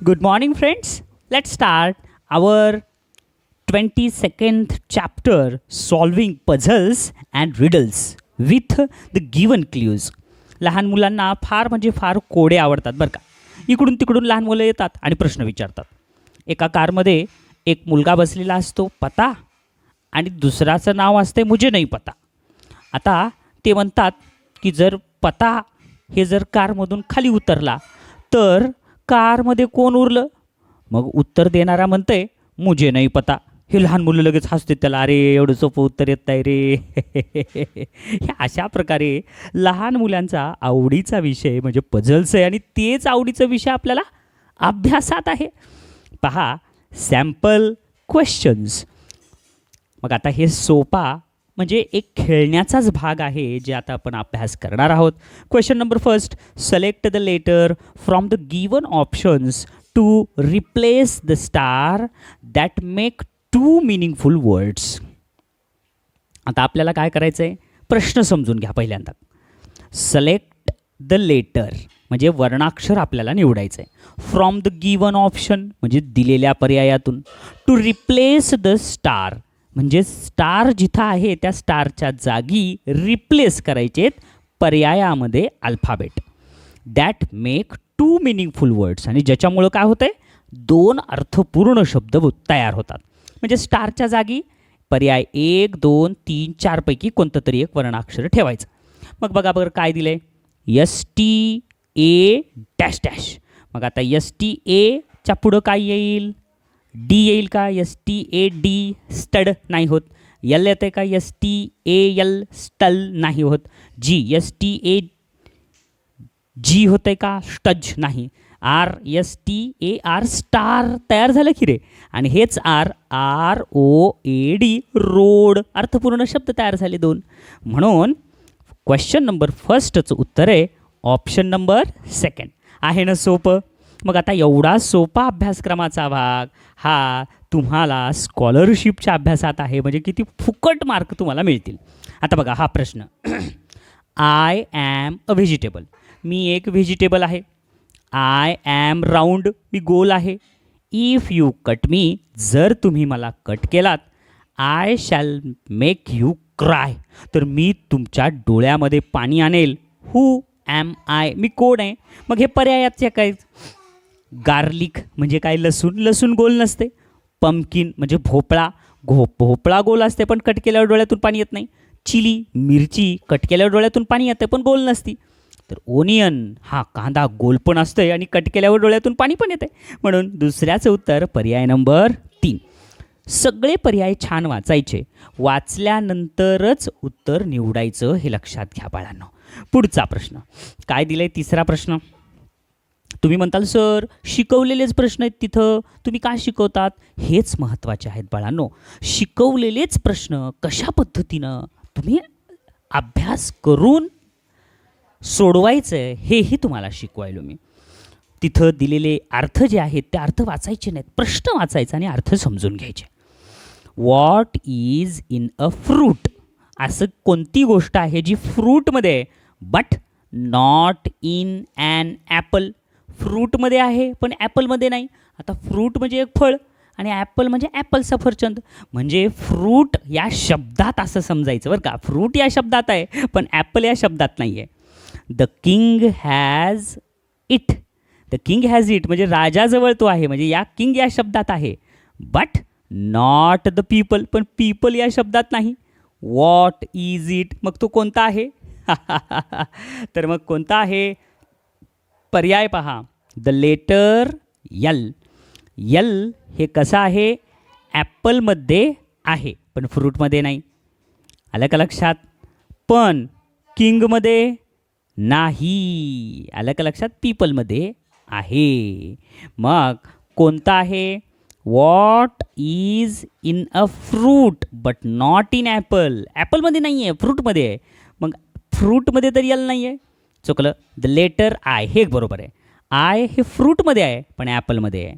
Good morning, friends. Let's start our 22nd chapter solving puzzles and riddles with the given clues. लहान मुलांना फार म्हणजे फार कोडे आवडतात बरं का. इकडून तिकडून लहान मुलं येतात आणि प्रश्न विचारतात. एका कारमध्ये एक मुलगा बसलेला असतो पता आणि दुसऱ्याचं नाव असते मुझे नहीं पता. आता ते म्हणतात की जर पता हे जर कारमधून खाली उतरला तर कारमध्ये कोण उरलं. मग उत्तर देणारा म्हणते मुझे नहीं पता. हे लहान मुलं लगेच हसते त्याला, अरे एवढं सोपं उत्तर येत नाही रे. हे अशा प्रकारे लहान मुलांचा आवडीचा विषय म्हणजे पझल्स आहे आणि तेच आवडीचा विषय आपल्याला अभ्यासात आहे. पहा सॅम्पल क्वेश्चन्स. मग आता हे सोपा म्हणजे एक खेळण्याचाच भाग आहे जे आता आपण अभ्यास करणार आहोत. Question number first, select the letter from the given options to replace the star that make two meaningful words. आता आपल्याला काय करायचं आहे, प्रश्न समजून घ्या पहिल्यांदा. सिलेक्ट द लेटर म्हणजे वर्णाक्षर आपल्याला निवडायचं आहे. फ्रॉम द गिवन ऑप्शन म्हणजे दिलेल्या पर्यायातून. टू रिप्लेस द स्टार म्हणजे स्टार जिथं आहे त्या स्टारच्या जागी रिप्लेस करायचेत पर्यायामध्ये alphabet. That make two meaningful words आणि ज्याच्यामुळं काय होतं आहे, दोन अर्थपूर्ण शब्द तयार होतात. म्हणजे स्टारच्या जागी पर्याय 1, 2, 3, 4 पैकी कोणतं तरी एक वर्णाक्षर ठेवायचं. मग बघा बरं काय दिलं आहे, STA डॅश डॅश. मग आता STA पुढं काय येईल, डी येईल का, STAD स्टड नाही होत. यल येते का, STAL स्टल नाही होत. STAG होते का, स्टज नाही. STAR स्टार तयार झालं की रे. आणि हेच ROAD रोड अर्थपूर्ण शब्द तयार झाले दोन. म्हणून क्वेश्चन नंबर फर्स्टचं उत्तर आहे ऑप्शन नंबर 2. आहे ना सोपं. मग आता एवढा सोपा अभ्यासक्रमाचा भाग हा तुम्हाला स्कॉलरशिपच्या अभ्यासात आहे म्हणजे किती फुकट मार्क तुम्हाला मिळतील. आता बघा हा प्रश्न, आय ॲम अ व्हेजिटेबल. मी एक व्हेजिटेबल आहे. आय ॲम राऊंड मी गोल आहे. इफ यू कट मी जर तुम्ही मला कट केलात, I shall make you cry तर मी तुमच्या डोळ्यामध्ये पाणी आणेल. हू ॲम आय मी कोण आहे. मग हे पर्यायाचे काय, गार्लिक म्हणजे काय, लसूण. लसूण गोल नसते. पंपकिन म्हणजे भोपळा. भोपळा गोल असते पण कट केल्यावर डोळ्यातून पाणी येत नाही. चिली मिरची कट केल्यावर डोळ्यातून पाणी येते पण गोल नसती. तर ओनियन हा कांदा गोल पण असतोय आणि कट केल्यावर डोळ्यातून पाणी पण येते. म्हणून दुसऱ्याचं उत्तर पर्याय नंबर 3. सगळे पर्याय छान वाचायचे, वाचल्यानंतरच उत्तर निवडायचं हे लक्षात घ्या बाळांनो. पुढचा प्रश्न काय दिलाय, तिसरा प्रश्न. तुम्ही म्हणताल सर शिकवलेलेच प्रश्न आहेत तिथं, तुम्ही काय शिकवतात. हेच महत्त्वाचे आहेत बाळांनो. शिकवलेलेच प्रश्न कशा पद्धतीनं तुम्ही अभ्यास करून सोडवायचं आहे हेही तुम्हाला शिकवायलो मी. तिथं दिलेले अर्थ जे आहेत ते अर्थ वाचायचे नाहीत, प्रश्न वाचायचा आणि अर्थ समजून घ्यायचे. What is in a fruit. असं कोणती गोष्ट आहे जी फ्रूटमध्ये आहे but not in an apple. फ्रूटमध्ये आहे पण ॲपलमध्ये नाही. आता फ्रूट म्हणजे एक फळ आणि ॲपल म्हणजे ॲपल सफरचंद. म्हणजे फ्रूट या शब्दात असं समजायचं बरं का. फ्रूट या शब्दात आहे पण ॲपल या शब्दात नाही आहे. The king has it. The king has it म्हणजे राजाजवळ तो आहे म्हणजे या किंग या शब्दात आहे. बट नॉट द पीपल पण पीपल या शब्दात नाही. व्हॉट इज इट मग तो कोणता आहे. तर मग कोणता आहे, पर्याय पहा. The letter L. यल हे कसं आहे, ॲपलमध्ये आहे पण फ्रूटमध्ये नाही. आलं का लक्षात. पण किंगमध्ये नाही. आलं का लक्षात. पीपलमध्ये आहे. मग कोणता आहे, what is in a fruit but not in apple. ॲपलमध्ये नाही आहे फ्रूटमध्ये आहे. मग फ्रूटमध्ये तर यल नाही आहे, चुकलं. द लेटर आय हे बरोबर आहे. आय हे फ्रूटमध्ये आहे पण ॲपलमध्ये आहे.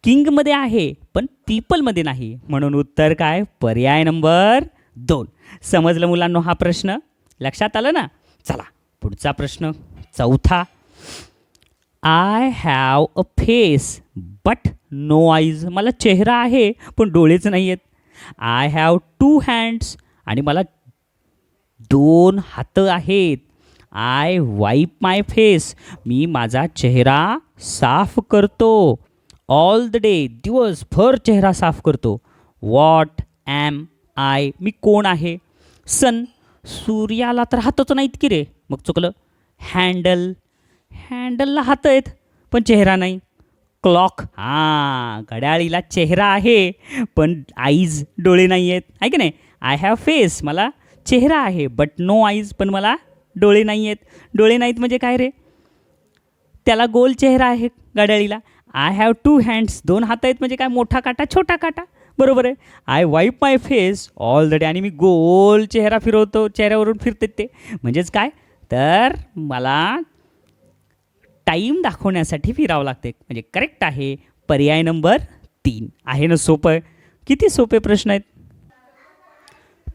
किंगमध्ये आहे पण पीपलमध्ये नाही. म्हणून उत्तर काय, पर्याय नंबर 2. समजलं मुलांनो हा प्रश्न, लक्षात आलं ना. चला पुढचा प्रश्न, चौथा. I have a face but no eyes, मला चेहरा आहे पण डोळेच नाही आहेत. आय हॅव 2 हँड्स, आणि मला 2 हात आहेत. आय वाईप माय फेस, मी माझा चेहरा साफ करतो. ऑल द डे, दिवसभर चेहरा साफ करतो. व्हॉट ॲम आय, मी कोण आहे. सन, सूर्याला तर हातच नाहीत की रे, मग चुकलं. हँडल, हँडलला हात आहेत पण चेहरा नाही. क्लॉक, हां घड्याळीला चेहरा आहे पण आईज, डोळे नाही आहेत, आहे की नाही. आय हॅव फेस, मला चेहरा आहे बट नो आईज, पण मला डोळे नाही आहेत. डोळे नाहीत म्हणजे काय रे, त्याला गोल चेहरा आहे घड्याळीला. आय हॅव 2 हँड्स, 2 हात आहेत म्हणजे काय, मोठा काटा छोटा काटा, बरोबर आहे. I वाईप my face all the day, आणि मी गोल चेहरा फिरवतो, चेहऱ्यावरून फिरते ते, म्हणजेच काय तर मला टाईम दाखवण्यासाठी फिरावं लागते, म्हणजे करेक्ट आहे पर्याय नंबर 3. आहे ना सोपं. किती सोपे प्रश्न आहेत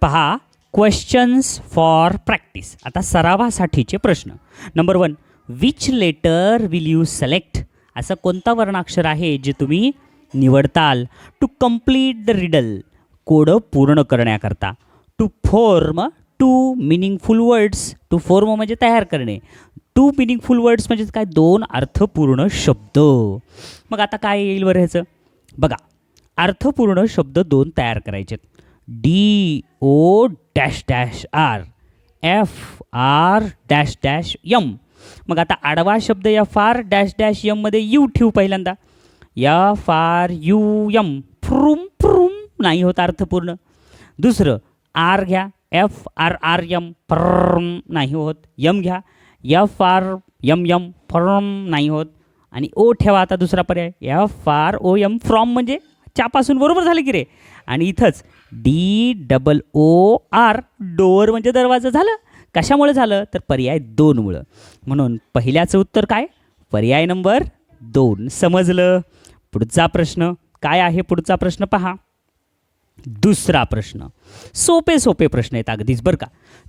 पहा. क्वेश्चन्स फॉर प्रॅक्टिस, आता सरावासाठीचे प्रश्न. Number 1, which letter will you select, असं कोणता वर्णाक्षर आहे जे तुम्ही निवडताल. टू कम्प्लीट द रिडल, कोडं पूर्ण करण्याकरता. To form 2 meaningful words, to form म्हणजे तयार करणे. 2 मिनिंगफुल वर्ड्स म्हणजे काय, 2 अर्थपूर्ण शब्द. मग आता काय येईल बरं ह्याचं बघा. अर्थपूर्ण शब्द 2 तयार करायचे. DO-R, FR-M. मग आता आडवा शब्द FR-M मध्ये यू ठेवू पहिल्यांदा. FRUM, फ्रूम फ्रूम नाही होत अर्थपूर्ण. दुसरं आर घ्या, FRRM, फ्रम नाही होत. यम घ्या, FRMM, फ्रॉम नाही होत. आणि ओ ठेवा आता दुसरा पर्याय, FROM, फ्रॉम म्हणजे च्यापासून, बरोबर झालं की रे. आणि इथंच DOOR, डोअर म्हणजे दरवाजा झालं. कशामुळे झालं तर पर्याय 2 मुळे. म्हणून पहिल्याचं उत्तर काय, पर्याय नंबर 2. समजलं. पुढचा प्रश्न काय आहे, पुढचा प्रश्न पहा. दुसरा प्रश्न सोपे सोपे प्रश्न आहेत अगदीच बरं का.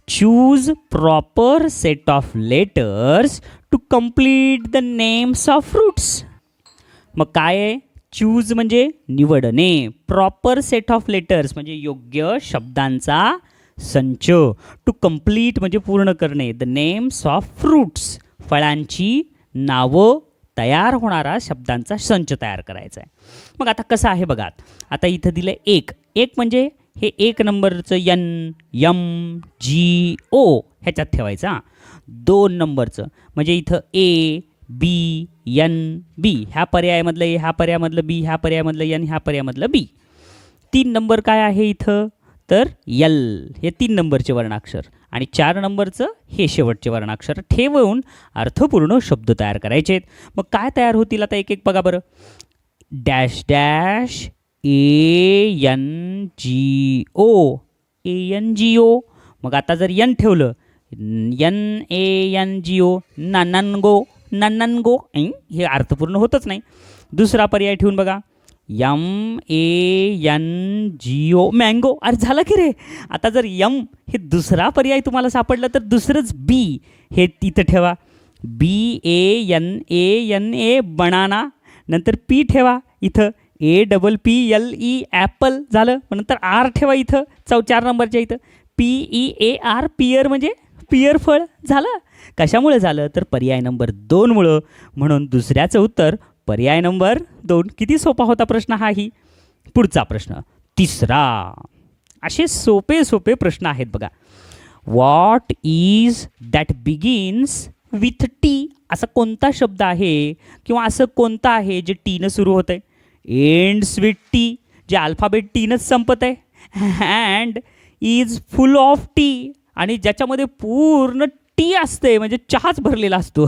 Choose proper set of letters to complete the names of fruits. मग काय आहे, चूज म्हणजे निवडणे, प्रॉपर सेट ऑफ लेटर्स म्हणजे योग्य शब्दांचा संच. टू कम्प्लीट म्हणजे पूर्ण करणे. द नेम्स ऑफ फ्रूट्स, फळांची नावं तयार होणारा शब्दांचा संच तयार करायचा आहे. मग आता कसं आहे बघा. आता इथं दिलं एक म्हणजे हे 1 नंबरचं NMGO ह्याच्यात ठेवायचं. 2 नंबरचं म्हणजे इथं ABNB, ह्या पर्यायामधलं A, ह्या पर्यायामधलं B, ह्या पर्यायामधलं N, ह्या पर्यायामधलं B. 3 नंबर काय आहे इथं तर L, हे 3 नंबरचे वर्णाक्षर. आणि 4 नंबरचं हे शेवटचे वर्णाक्षर ठेवून अर्थपूर्ण शब्द तयार करायचे आहेत. मग काय तयार होतील आता एक एक बघा बरं. Dash ANGO. मग आता जर N ठेवलं, NANGO, नन्ननगो, हे अर्थपूर्ण होतच नाही. दुसरा पर्याय ठेवून बघा, MANGO, मँगो. अरे झालं की रे. आता जर यम हे दुसरा पर्याय तुम्हाला सापडला तर दुसरंच B हे तिथं ठेवा. BANANA, banana. नंतर P ठेवा इथं, APPLE, ॲपल झालं. नंतर R ठेवा इथं 4 नंबरच्या इथं, PEAR, पियर म्हणजे पियर फळ झालं. कशामुळे झालं तर पर्याय नंबर 2 मुळे. म्हणून दुसऱ्याचं उत्तर पर्याय नंबर 2. किती सोपा होता प्रश्न हाही. पुढचा प्रश्न तिसरा. असे सोपे सोपे प्रश्न आहेत बघा. What is that begins with T, असा कोणता शब्द आहे किंवा असं कोणतं आहे जे टीनं सुरू होतं आहे. एंड्स विथ टी, जे अल्फाबेट टीनंच संपत आहे. And is full of T, आणि ज्याच्यामध्ये पूर्ण टी असते म्हणजे चहाच भरलेला असतो.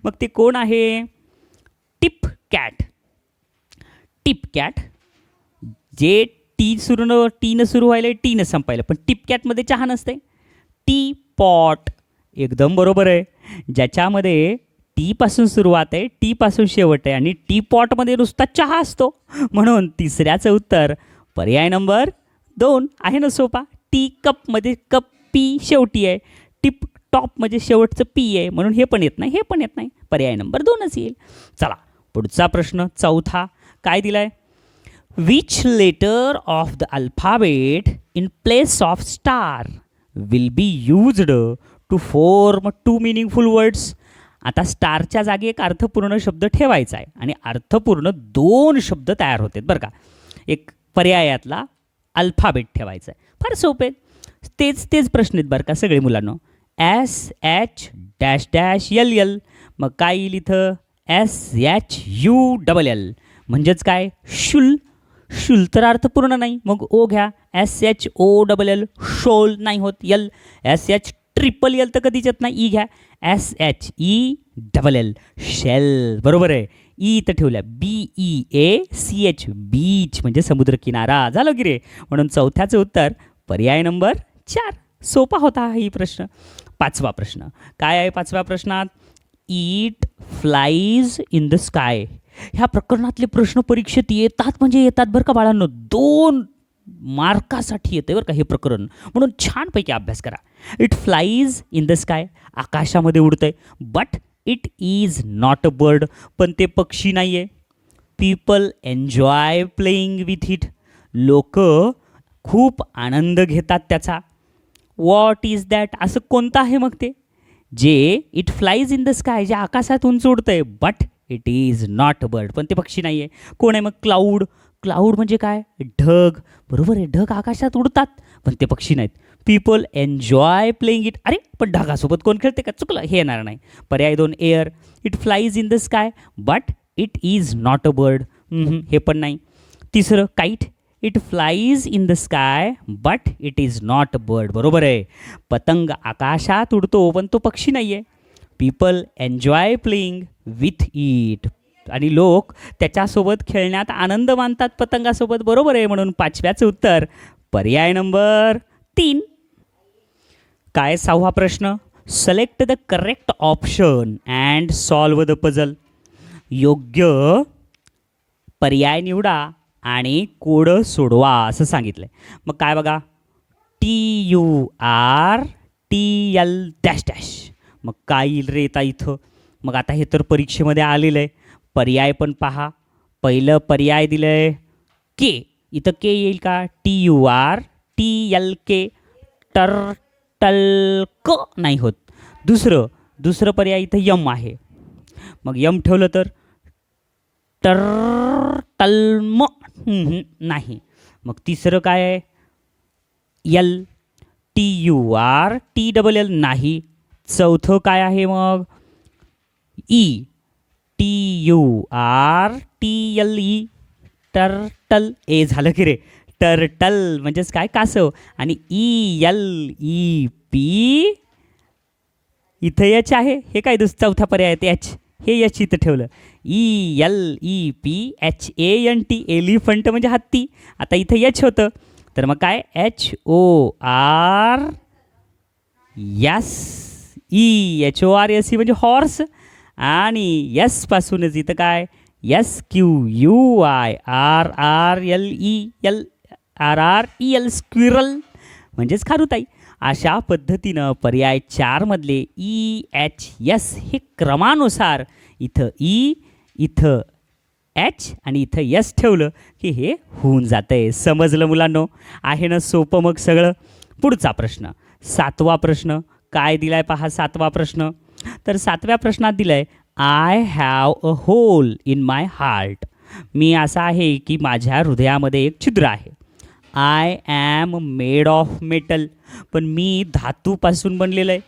मग ते कोण आहे. Tip cat. जे टीनं सुरू व्हायला टीनं संपायला, पण टिप कॅटमध्ये चहा नसते. टी पॉट, एकदम बरोबर आहे. ज्याच्यामध्ये टीपासून सुरुवात आहे, टीपासून शेवट आहे, आणि टी पॉटमध्ये नुसता चहा असतो. म्हणून तिसऱ्याचं उत्तर पर्याय नंबर 2 आहे ना सोपा. टी कपमध्ये कप पी शेवटी आहे. टिप टॉप म्हणजे शेवटचं पी आहे, म्हणून हे पण येत नाही, हे पण येत नाही. पर्याय नंबर 2च येईल. चला पुढचा प्रश्न चौथा काय दिलाय? Which letter of the alphabet in place of star will be used to form two meaningful words. आता स्टारच्या जागी एक अर्थपूर्ण शब्द ठेवायचा आहे आणि अर्थपूर्ण 2 शब्द तयार होतात बरं का. एक पर्यायातला अल्फाबेट ठेवायचा आहे. फार सोपे. तेच प्रश्न आहेत बरं का सगळे मुलांनो. SH-LL मग काय येईल इथं? SHULL म्हणजेच काय? शुल. शुल तर अर्थपूर्ण नाही, मग ओ घ्या. SHOLL शोल नाही होत. यल SHLL तर कधीच येत नाही. ई घ्या. SHELL shell. बरोबर आहे. ई तर ठेवल्या. BEACH बीच म्हणजे समुद्रकिनारा. झालं की रे. म्हणून चौथ्याचं उत्तर पर्याय नंबर 4. सोपा होता हा प्रश्न. 5वा प्रश्न काय आहे? 5व्या प्रश्नात it flies in the sky. ह्या प्रकरणातले प्रश्न परीक्षेत येतात म्हणजे येतात बरं का बाळांनो. 2 मार्कासाठी येते बरं का हे प्रकरण. म्हणून छानपैकी अभ्यास करा. It flies in the sky आकाशामध्ये उडतंय. But it is not a bird पण ते पक्षी नाही आहे. People enjoy playing with it लोक खूप आनंद घेतात त्याचा. व्हॉट इज दॅट असं कोणतं आहे मग ते जे it flies in the sky जे आकाशात उंच उडतंय. But it is not a bird पण ते पक्षी नाही आहे. कोण आहे मग? क्लाउड. क्लाउड म्हणजे काय? ढग. बरोबर आहे. ढग आकाशात उडतात पण ते पक्षी नाहीत. People enjoy playing it. अरे पण ढगासोबत कोण खेळते का? चुकलं हे येणार नाही. पर्याय 2 air. It flies in the sky but it is not a bird हे पण नाही. तिसरं kite. It flies in the sky but it is not a bird. बरोबर आहे. पतंग आकाशात उडतो पण तो पक्षी नाही आहे. People enjoy playing with it आणि लोक त्याच्यासोबत खेळण्यात आनंद मानतात पतंगासोबत. बरोबर आहे. म्हणून 5व्याचं उत्तर पर्याय नंबर 3. काय 6वा प्रश्न? Select the correct option and solve the puzzle. योग्य पर्याय निवडा आणि कोड सोडवा असं सांगितलं आहे. मग काय बघा? TURTL-. मग काय येईल रे येता इथं? मग आता हे तर परीक्षेमध्ये आलेलं आहे. पर्याय पण पहा. पहिलं पर्याय दिलं आहे के. इथं के येईल का? TURTLK टर्टलक नाही होत. दुसरं पर्याय इथं यम आहे. मग यम ठेवलं तर टर्टलम नाही. मग तिसरं काय आहे? यल. TURTLL नाही. चौथं काय आहे मग? ई. TURTLE turtle. ए झालं की रे. टर्टल म्हणजेच काय? कासव. आणि ELEP इथं एच आहे. हे काय चौथा पर्याय आहे एच. हे एच इथं ठेवलं. ELEPHANT एलिफंट म्हणजे हत्ती. आता इथं एच होतं तर मग काय? HORSE म्हणजे हॉर्स. आणि यस पासूनच इथं काय? SQUIRRLEL स्क्विरल म्हणजेच खारुताई. अशा पद्धतीनं पर्याय 4 मधले EHS हे क्रमानुसार इथं ई, इथं एच आणि इथं यस ठेवलं की हे होऊन जातंय. समजलं मुलांनो? आहे ना सोपं मग सगळं. पुढचा प्रश्न 7वा प्रश्न काय दिलाय पहा. 7वा प्रश्न तर 7व्या प्रश्नात दिलाय I have a hole in my heart. मी असा आहे की माझ्या हृदयामध्ये एक छिद्र आहे. I am made of metal पण मी धातूपासून बनलेलं आहे.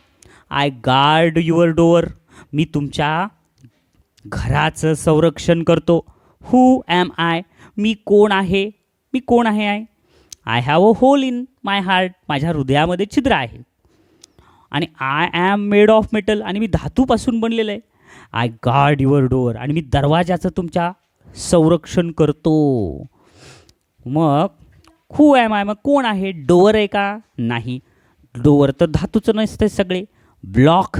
आय गार्ड युअर डोअर मी तुमच्या घराचं संरक्षण करतो. हू ॲम आय मी कोण आहे? मी कोण आहे? I have a hole in my heart माझ्या हृदयामध्ये छिद्र आहे. आणि I am made of metal आणि मी धातूपासून बनलेलं आहे. आय गार्ड युअर डोअर आणि मी दरवाजाचं तुमच्या संरक्षण करतो. मग हू ॲम आय मग कोण आहे? डोअर आहे का? नाही. डोअर तर धातूचं नसतं सगळे. ब्लॉक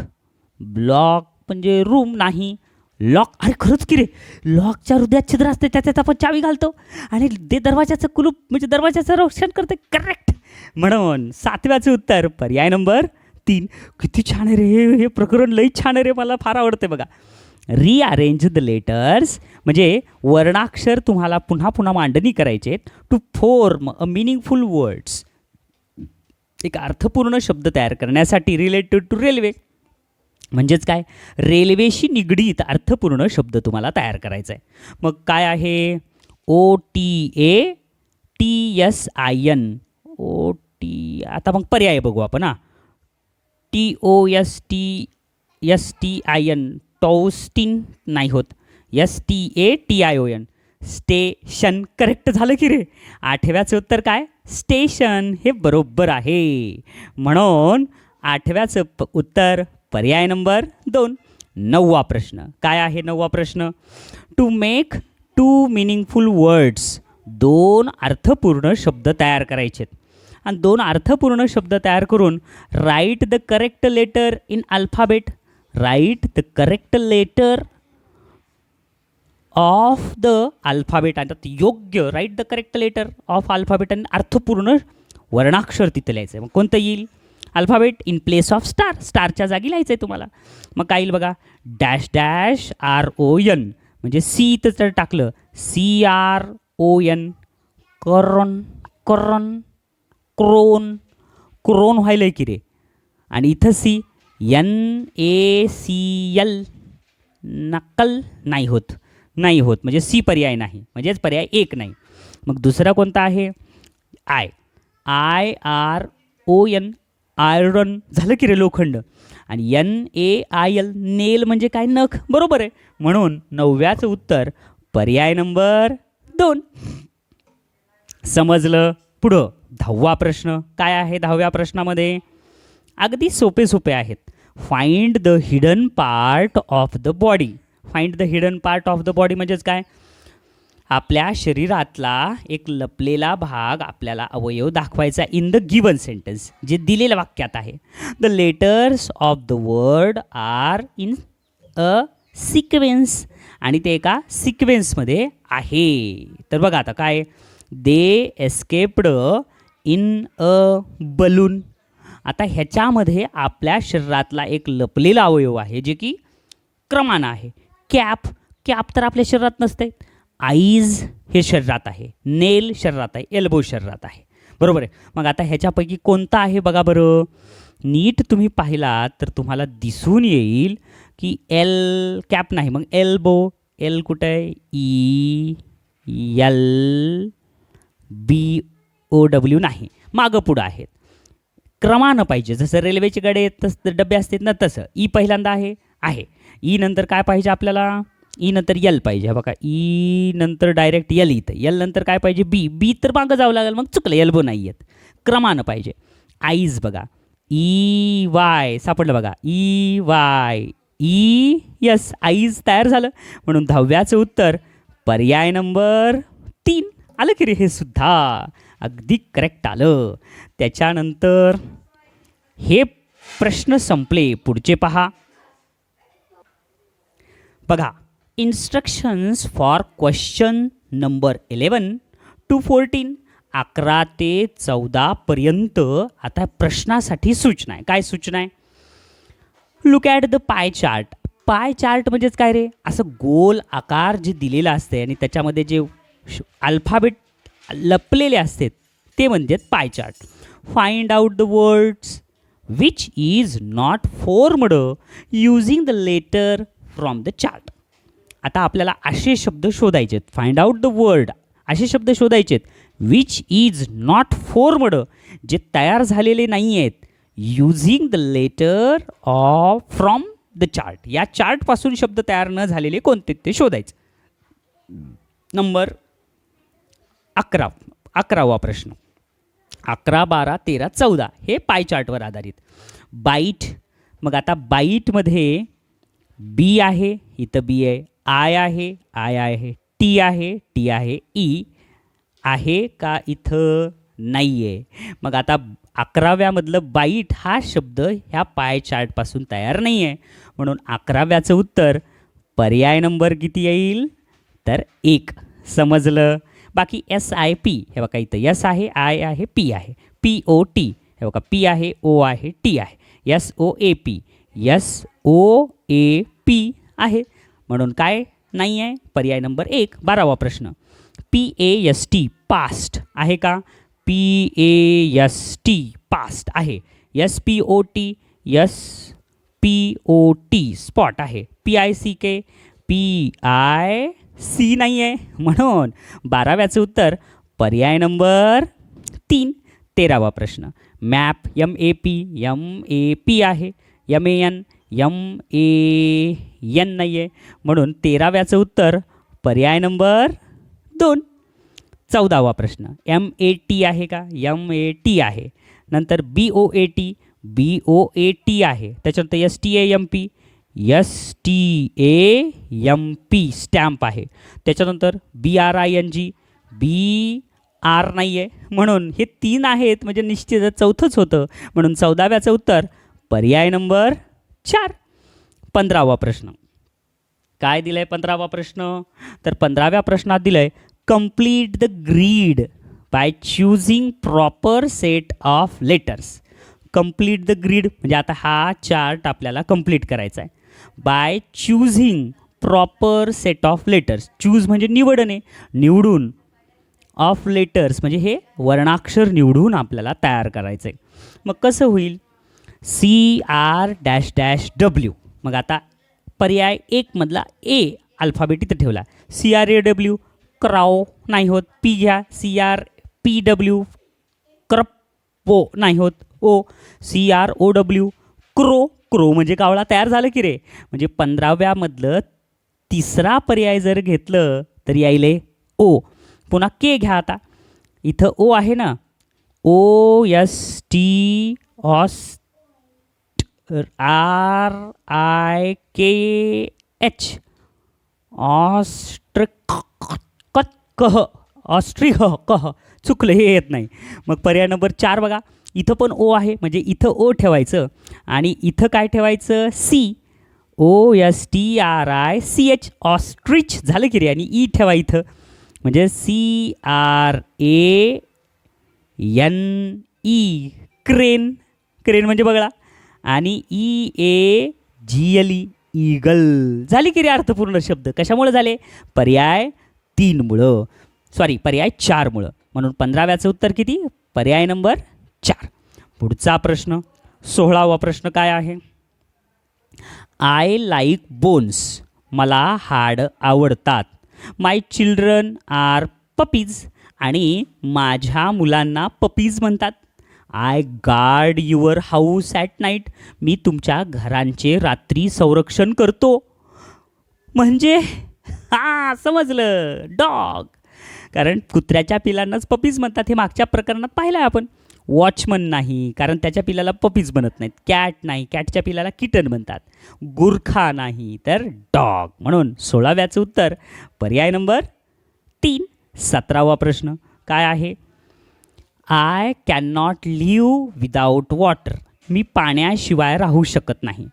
म्हणजे रूम नाही. लॉक अरे खरंच की रे. लॉकच्या हृदयात छिद्र असते त्याच्यात आपण चावी घालतो आणि ते दरवाजाचं कुलूप म्हणजे दरवाजाचं रक्षण करते. करेक्ट. म्हणून 7व्याचं उत्तर पर्याय नंबर 3. किती छान आहे रे हे प्रकरण. लई छान आहे रे. मला फार आवडते बघा. रिअरेंज द लेटर्स म्हणजे वर्णाक्षर तुम्हाला पुन्हा पुन्हा मांडणी करायचे to form a meaningful words. एक अर्थपूर्ण शब्द तयार करण्यासाठी रिलेटेड टू रेल्वे म्हणजेच काय रेल्वेशी निगडीत अर्थपूर्ण शब्द तुम्हाला तयार करायचा आहे. मग काय आहे OTATSIN OT. आता मग पर्याय बघू आपण हां. TOSTIN टॉस्टिन नाही होत. STATION स्टेशन करेक्ट झालं की रे. आठव्याचं उत्तर काय स्टेशन हे बरोबर आहे. म्हणून आठव्याचं उत्तर पर्याय नंबर 2. 9वा प्रश्न काय आहे 9वा प्रश्न. To make 2 meaningful words. 2 अर्थपूर्ण शब्द तयार करायचे आणि 2 अर्थपूर्ण शब्द तयार करून write the correct letter in alphabet. Write the correct letter of the alphabet. आता योग्य write the correct letter of alphabet आणि अर्थपूर्ण वर्णाक्षर तिथं लिहायचं आहे. मग कोणतं येईल alphabet in place of star. स्टारच्या जागी लिहायचं आहे तुम्हाला. मग काय येईल बघा -RON म्हणजे सी इथं टाकलं CRON करोन करोन क्रोन क्रोन व्हायला आहे की रे. आणि इथं NACL नक्कल नाही होत म्हणजे सी पर्याय नाही म्हणजेच पर्याय 1 नाही. मग दुसरा कोणता आहे IRON आयरन झालं की रे लोखंड. आणि NAIL नेल म्हणजे काय नख बरोबर आहे. म्हणून 9व्याचं उत्तर पर्याय नंबर 2. समजलं. पुढं 10वा प्रश्न काय आहे 10व्या प्रश्नामध्ये अगदी सोपे आहेत. Find the hidden part of the body. Find the hidden part of the body म्हणजेच काय आपल्या शरीरातला एक लपलेला भाग आपल्याला अवयव दाखवायचा इन द गिवन सेंटेन्स जे दिलेल्या वाक्यात आहे. The letters of the word are in a sequence आणि ते एका सिक्वेन्समध्ये आहे. तर बघा आता काय दे एस्केप्ड इन अ बलून. आता ह्याच्यामध्ये आपल्या शरीरातला एक लपलेला अवयव आहे जे की क्रमानं आहे. कॅप तर आपल्या शरीरात नसते. आईज हे शरीरात आहे. नेल शरीरात आहे. एल्बो शरीरात आहे बरोबर आहे. मग आता ह्याच्यापैकी कोणता आहे बघा बरं. नीट तुम्ही पाहिलात तर तुम्हाला दिसून येईल की कॅप नाही. मग एल्बो कुठं आहे ELBOW नाही. मागं पुढं आहेत. क्रमानं पाहिजे जसं रेल्वेची गाडी तसं डबे असतात ना तसं. पहिल्यांदा आहे नंतर काय पाहिजे आपल्याला नंतर यल पाहिजे. बघा नंतर डायरेक्ट यल इथं नंतर काय पाहिजे बी तर मागं जावं लागेल. मग चुकलं एल्बो नाही आहेत. क्रमानं पाहिजे. आईज बघा EY सापडलं बघा EY यस आईज तयार झालं. म्हणून 10व्याचं उत्तर पर्याय नंबर 3 आलं की रे. हे सुद्धा अगदी करेक्ट आलं. त्याच्यानंतर हे प्रश्न संपले. पुढचे पहा बघा instructions for question number 11 to 14. 11 ते 14 पर्यंत आता प्रश्नासाठी सूचना आहे. काय सूचना आहे look at the pie chart. Pie chart म्हणजेच काय रे असं गोल आकार जे दिलेला असते आणि त्याच्यामध्ये जे अल्फाबेट लपलेले असते ते म्हणजे pie chart. Find out the words which is not formed using the letter from the chart. आता आपल्याला असे शब्द शोधायचे आहेत. फाइंड आउट द वर्ड असे शब्द शोधायचे आहेत विच इज नॉट फॉर्मड जे तयार झालेले नाही आहेत using the letter of from the chart. या चार्टपासून शब्द तयार न झालेले कोणते ते शोधायचे. नंबर 11वा प्रश्न 11, 12, 13, 14 हे पाय चार्टवर आधारित. बाईट मग आता बाईटमध्ये बी आहे इथं बी आहे. आय आहे टी आहे ई आहे का इथं नाही आहे. मग आता 11व्यामधलं बाईट हा शब्द ह्या पाय चार्टपासून तयार नाही आहे. म्हणून 11व्याचं उत्तर पर्याय नंबर किती येईल तर 1. समजलं. बाकी SIP हे बघा इथं S आहे आय आहे पी आहे. POT हे बघा पी आहे ओ आहे टी आहे. SOAP आहे. म्हणून काय नाही आहे, पर्याय नंबर 1. 12वा प्रश्न, PAST पास्ट आहे का? PAST पास्ट आहे. SPOT स्पॉट आहे. PICK PIC नाही आहे, म्हणून 12व्याचं उत्तर पर्याय नंबर 3. 13वा प्रश्न, मॅप MAP आहे. MAN नाही आहे, म्हणून 13व्याचं उत्तर पर्याय नंबर 2. 14वा प्रश्न, MAT आहे का? MAT आहे. नंतर BOAT आहे. त्याच्यानंतर STAMP स्टॅम्प आहे. त्याच्यानंतर BRING BR नाही आहे, म्हणून हे 3 आहेत, म्हणजे निश्चितच 4थंच होतं, म्हणून 14व्याचं उत्तर पर्याय नंबर 4. 15वा प्रश्न काय दिलं आहे? 15वा प्रश्न, तर 15व्या प्रश्नात दिलं आहे complete the grid by choosing proper set of letters. Complete the grid म्हणजे आता हा चार्ट आपल्याला कंप्लीट करायचा आहे. By choosing proper set of letters. Choose म्हणजे निवडणे, निवडून. ऑफ लेटर्स म्हणजे हे वर्णाक्षर निवडून आपल्याला तयार करायचं आहे. मग कसं होईल? CR-W. मग आता पर्याय 1 मधला A अल्फाबेट इथं ठेवला. CRAW क्राओ नाही होत. P घ्या. CRPW क्रप्पो नाही होत. O CROW क्रो म्हणजे कावळा तयार झालं की रे. म्हणजे 15व्यामधलं तिसरा पर्याय जर घेतलं तर यायले O. पुन्हा K घ्या. आता इथं O आहे ना, OST RIKH ऑस्ट्रिक कह चुकलं, हे येत नाही. मग पर्याय नंबर 4 बघा, इथं पण O आहे, म्हणजे इथं O ठेवायचं आणि इथं काय ठेवायचं? OSTRICH ऑस्ट्रिच झालं की रे. आणि E ठेवा इथं, म्हणजे CRANE क्रेन. क्रेन म्हणजे बघा, आणि EAGLE ईगल झाली की रे अर्थपूर्ण शब्द. कशामुळे झाले? पर्याय 3 मुळं, सॉरी पर्याय 4 मुळं. म्हणून 15व्याचं उत्तर किती? पर्याय नंबर 4. पुढचा प्रश्न 16वा प्रश्न काय आहे? I like bones. मला हाड आवडतात. My children are puppies. आणि माझ्या मुलांना पपीज म्हणतात. I guard your house at night. मी तुमच्या घरांचे रात्री संरक्षण करतो. म्हणजे समजलं, डॉग. कारण कुत्र्याच्या पिलांनाच पपीज म्हणतात, हे मागच्या प्रकरणात पाहिलं आहे आपण. वॉचमन नाही, कारण त्याच्या पिलाला पपीज म्हणत नाहीत. कॅट नाही, कॅटच्या पिलाला किटन म्हणतात. गुरखा नाही, तर डॉग. म्हणून 16व्याचं उत्तर पर्याय नंबर 3. 17वा प्रश्न काय आहे? I can not live without water. मी पाण्याशिवाय राहू शकत नाही.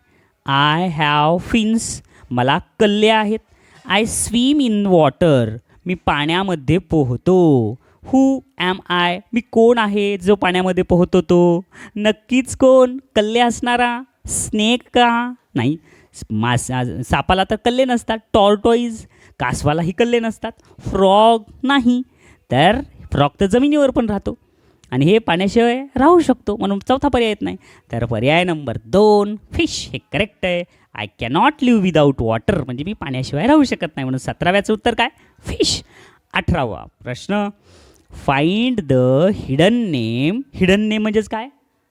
I have fins. मला कल्ले आहेत. I swim in water. मी पाण्यामध्ये पोहतो. हू ॲम आय. मी कोण आहे जो पाण्यामध्ये पोहतो तो? नक्कीच कोण? कल्ले असणारा. स्नेक का? नाही. सापाला तर कल्ले नसतात. टॉर्टोईज. कासवालाही कल्ले नसतात. फ्रॉग नाही. तर फ्रॉग तर जमिनीवर पण राहतो आणि हे पाण्याशिवाय राहू शकतो, म्हणून 4था पर्याय येत नाही. तर पर्याय नंबर 2 फिश हे करेक्ट आहे. I cannot live without water म्हणजे मी पाण्याशिवाय राहू शकत नाही, म्हणून 17व्याचं उत्तर काय? फिश. 18वा प्रश्न find the hidden name. Hidden name म्हणजेच काय?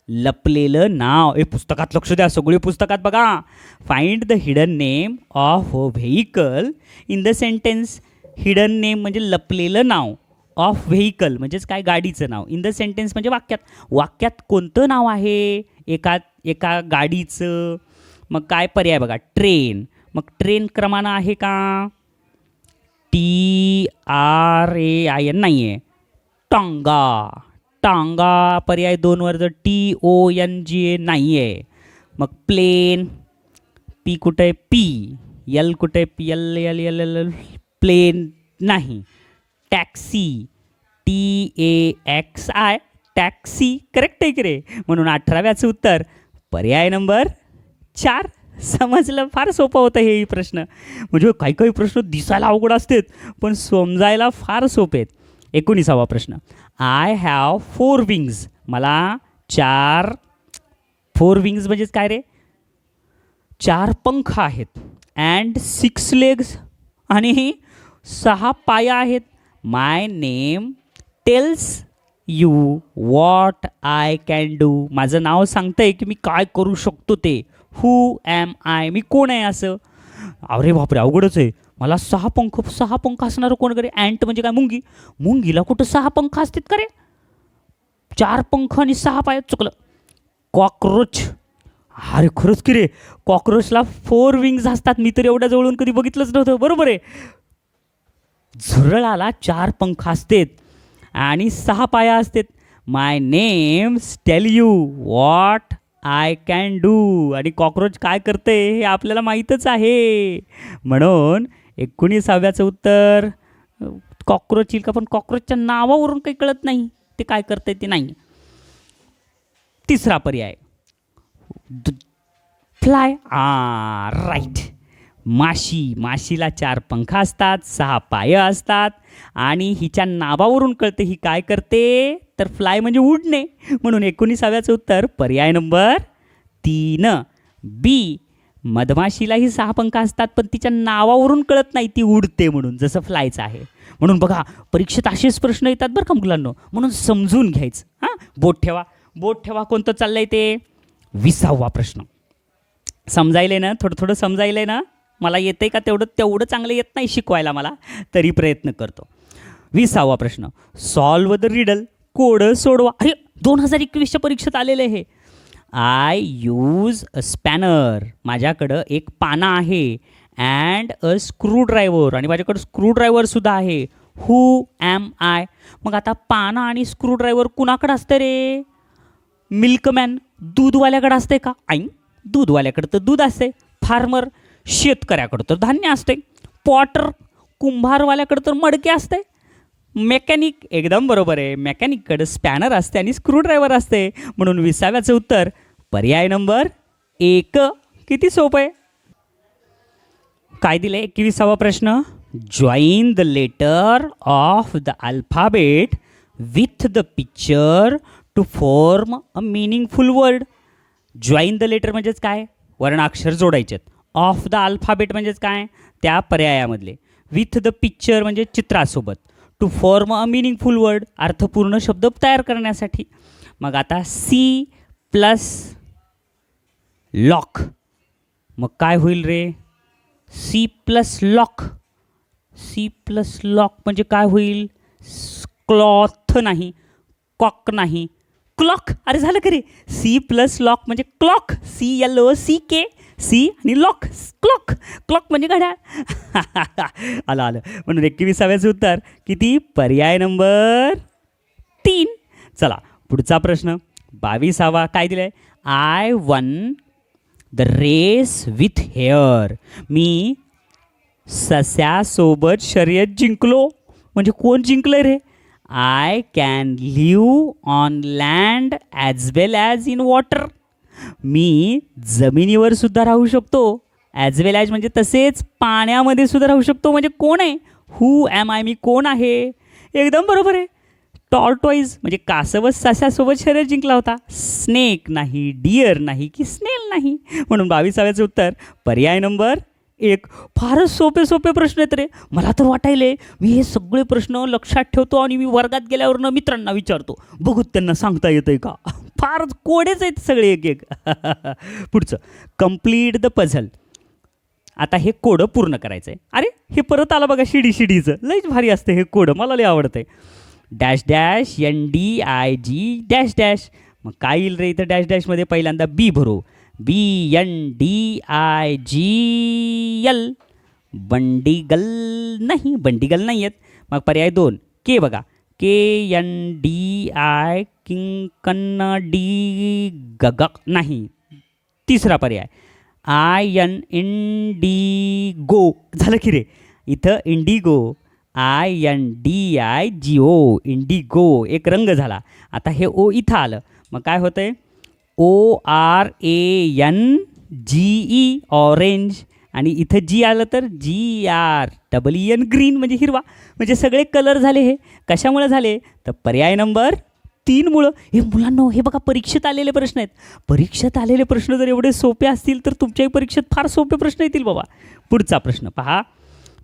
लपलेलं नाव. हे पुस्तकात लक्ष द्या, सगळे पुस्तकात बघा. Find the hidden name of a vehicle in the sentence. Hidden name म्हणजे लपलेलं नाव. ऑफ व्हेइकल म्हणजेच काय? गाडीचं नाव. इन द सेंटेन्स म्हणजे वाक्यात. वाक्यात कोणतं नाव आहे एका गाडीचं? मग काय पर्याय बघा? ट्रेन. मग ट्रेन क्रमानं आहे का? TRAIN नाही आहे. टांगा. टांगा पर्याय 2 वर जर TONGA नाही आहे. मग प्लेन. P कुठे आहे? P. L कुठे आहे? PL प्लेन नाही. टॅक्सी. TAXI टॅक्सी करेक्ट आहे की रे. म्हणून 18व्याचं उत्तर पर्याय नंबर 4. समजलं? फार सोपं होतं हे प्रश्न. म्हणजे काही काही प्रश्न दिसायला अवघड असतात पण समजायला फार सोपे आहेत. 19वा प्रश्न. I have 4 wings. मला 4 विंग्स म्हणजेच काय रे? 4 पंख आहेत. अँड 6 लेग्स आणि 6 पाया आहेत. My name tells you what I can do. माझं नाव सांगतंय की मी काय करू शकतो ते. हू ॲम आय. मी कोण आहे असं. अरे बापरे, अवघडच आहे. मला 6 पंख असणारं कोण करे? अँट म्हणजे काय? मुंगी. मुंगीला कुठं 6 पंख असतात का रे? 4 पंख आणि 6 पाय. चुकलं. कॉकरोच. अरे खरंच की रे, कॉकरोचला 4 विंग्स असतात. मी तर एवढ्या जवळून कधी बघितलंच नव्हतं. बरोबर आहे. झुरळाला 4 पंख असतात आणि 6 पाया असतात. My names tell you what I can do. आणि कॉकरोच काय करते हे आपल्याला माहीतच आहे. म्हणून 19व्याचं उत्तर कॉकरोच येईल का? पण कॉकरोचच्या नावावरून काही कळत नाही ते काय करते ते नाही. 3रा पर्याय फ्लाय. राईट. माशी. माशीला 4 पंख असतात, 6 पाय असतात आणि हिच्या नावावरून कळते ही काय करते तर फ्लाय म्हणजे उडणे. म्हणून 19व्याचं उत्तर पर्याय नंबर 3 बी. मधमाशीलाही 6 पंख असतात पण तिच्या नावावरून कळत नाही ती उडते म्हणून, जसं फ्लायचं आहे. म्हणून बघा परीक्षेत असेच प्रश्न येतात बरं का मुलांनो, म्हणून समजून घ्यायचं. हां, बोट ठेवा. कोणतं चाललंय ते? 20वा प्रश्न. समजायलंय ना? थोडं समजायलंय ना? मला येतंय का? तेवढं चांगलं येत नाही शिकवायला मला, तरी प्रयत्न करतो. 20वा प्रश्न. Solve the riddle. कोड सोडवा. अरे 2021च्या परीक्षेत आलेलं हे. I use a spanner. माझ्याकडं एक पाना आहे. And a screw driver. आणि माझ्याकडं स्क्रू ड्रायव्हरसुद्धा आहे. हू ॲम आय. मग आता पाना आणि स्क्रू ड्रायव्हर कुणाकडं असतं रे? मिल्कमॅन दूधवाल्याकडं असते का? आई, दूधवाल्याकडं तर दूध असते. फार्मर शेतकऱ्याकडं तर धान्य असते. पॉटर कुंभारवाल्याकडं तर मडके असते. मेकॅनिक एकदम बरोबर आहे, मेकॅनिककडं स्पॅनर असते आणि स्क्रूड्रायव्हर असते. म्हणून 20व्याचं उत्तर पर्याय नंबर 1. किती सोपं आहे. काय दिलं? 21वा प्रश्न. Join the letter of the alphabet with the picture to form a meaningful word. Join the letter म्हणजेच काय? वर्णाक्षर जोडायचे. ऑफ द अल्फाबेट म्हणजेच काय? त्या पर्यायामधले. विथ द पिक्चर म्हणजे चित्रासोबत. To form a meaningful word अर्थपूर्ण शब्द तयार करण्यासाठी. मग आता सी प्लस लॉक. मग काय होईल रे? C plus lock. C plus lock म्हणजे काय होईल? क्लॉथ नाही, कॉक नाही, क्लॉक. अरे झालं का रे? सी प्लस लॉक म्हणजे क्लॉक. CLOCK. सी आणि लॉक, क्लॉक. क्लॉक म्हणजे घड्याळ. आलं. म्हणून 21व्याचं उत्तर किती? पर्याय नंबर 3. चला पुढचा प्रश्न 22वा. काय दिलं आहे? I won the race with hare. मी सस्यासोबत शर्यत जिंकलो. म्हणजे कोण जिंकलं रे? I can live on land as well as in water. मी जमिनीवर सुद्धा राहू शकतो. ॲज वेल ॲज म्हणजे तसेच पाण्यामध्ये सुद्धा राहू शकतो. म्हणजे कोण आहे? हू ॲम आय. मी कोण आहे? एकदम बरोबर आहे. टॉर्टॉईज म्हणजे कासवच सस्यासोबत शर्यत जिंकला होता. स्नेक नाही, डिअर नाही की स्नेल नाही. म्हणून 22व्याचं उत्तर पर्याय नंबर 1. फारच सोपे प्रश्न आहेत रे. मला तर वाटायले मी हे सगळे प्रश्न लक्षात ठेवतो आणि मी वर्गात गेल्यावर मित्रांना विचारतो, बघूत त्यांना सांगता येतंय का. फारच कोडेच आहेत सगळे एक. पुढचं कंप्लीट द पझल. आता हे कोडं पूर्ण करायचं आहे. अरे हे परत आलं बघा शिडीचं. लईच भारी असतं हे कोडं, मला लई आवडतं आहे. Dash NDIG dash dash. मग काय येईल रे इथं? डॅश डॅशमध्ये पहिल्यांदा बी भरू. BNDIGL. बंडिगल नाही, बंडिगल नाही आहेत. मग पर्याय 2 के बघा. KNDI किंकन्नडी गग नाही. 3रा पर्याय INDIGO. झालं की रे? इथं इंडिगो, INDIGO इंडिगो एक रंग झाला. आता हे ओ इथं आलं. मग काय होतंय? ORAN GE ऑरेंज, आणि इथं जी आलं तर GREEN ग्रीन म्हणजे हिरवा. म्हणजे सगळे कलर झाले. हे कशामुळे झाले तर पर्याय नंबर 3मुळं. हे मुलांनो, हे बघा परीक्षेत आलेले प्रश्न आहेत. परीक्षेत आलेले प्रश्न जर एवढे सोपे असतील तर तुमच्याही परीक्षेत फार सोपे प्रश्न येतील बाबा. पुढचा प्रश्न पहा,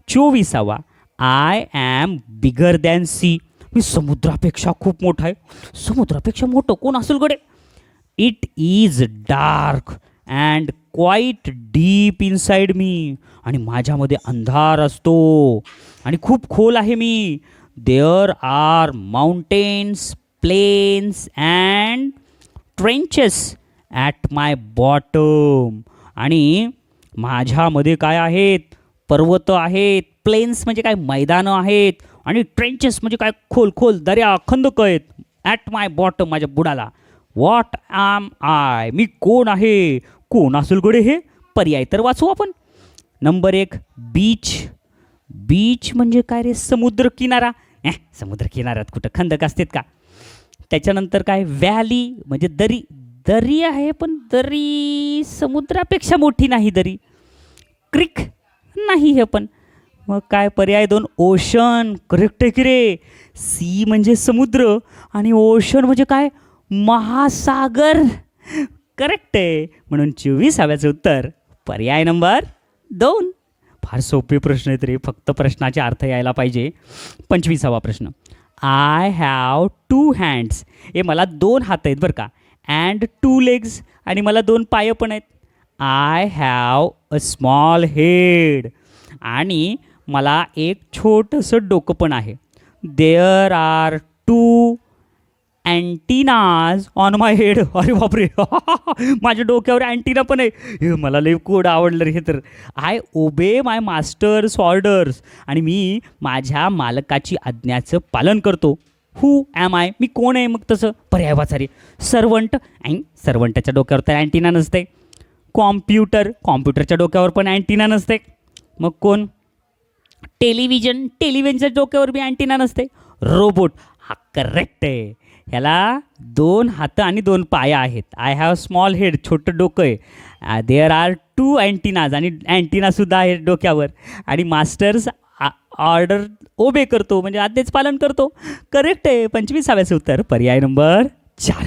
24वा. I am bigger than sea. मी समुद्रापेक्षा खूप मोठा आहे. समुद्रापेक्षा मोठं कोण असेल गडे? It is dark and quite deep inside me. आणि माझ्यामध्ये अंधार असतो आणि खूप खोल आहे मी. There are mountains, plains and trenches at my bottom. आणि माझ्यामध्ये काय आहेत? पर्वत आहेत. प्लेन्स म्हणजे काय? मैदानं आहेत. आणि ट्रेंचेस म्हणजे काय? खोल खोल दर्या, खंदक आहेत. ॲट माय बॉटम, माझ्या बुडाला. What am I? मी कोण आहे? कोण असेल गडे हे? पर्याय तर वाचू आपण. Number 1 beach. बीच म्हणजे काय रे? समुद्र किनारा. समुद्र किनाऱ्यात कुठं खंदक असतात का? त्याच्यानंतर काय? व्हॅली म्हणजे दरी. दरी आहे पण दरी समुद्रापेक्षा मोठी नाही दरी. क्रिक नाही हे पण. मग काय? पर्याय 2 ओशन. करेक्ट आहे की रे? सी म्हणजे समुद्र आणि ओशन म्हणजे काय? महासागर. करेक्ट आहे. म्हणून 24व्याचं उत्तर पर्याय नंबर 2. फार सोपे प्रश्न आहेत रे, फक्त प्रश्नाचे अर्थ यायला पाहिजे. 25वा प्रश्न, आय हॅव 2 हँड्स. हे मला 2 हात आहेत बरं का. अँड 2 लेग्स, आणि मला 2 पाय पण आहेत. I have a small head, आणि मला एक छोटंसं डोकं पण आहे. There are 2 antennas on my head. अरे बापरे माझ्या डोक्यावर अँटीना पण आहे. हे मला लई कोड आवडलं रे हे तर. आय ओबे माय मास्टर्स ऑर्डर्स, आणि मी माझ्या मालकाची आज्ञाचं पालन करतो. हू ॲम आय? मी कोण आहे मग तसं? पर्याय वाचा रे. सर्वंट. सर्वंटाच्या डोक्यावर तर अँटीना नसते. कॉम्प्युटर. कॉम्प्युटरच्या डोक्यावर पण अँटीना नसते. मग कोण? टेलिव्हिजन. टेलिव्हिजनच्या डोक्यावर बी अँटीना नसते. रोबोट. हा करेक्ट आहे. ह्याला 2 हातं आणि 2 पाया आहेत. आय हॅव स्मॉल हेड, छोटं डोकं आहे. देअर आर 2 अँटीनाज, आणि अँटीनासुद्धा आहे डोक्यावर. आणि मास्टर्स ऑर्डर ओबे करतो म्हणजे आज्ञेचं पालन करतो. करेक्ट आहे. 25व्याचं उत्तर पर्याय नंबर 4.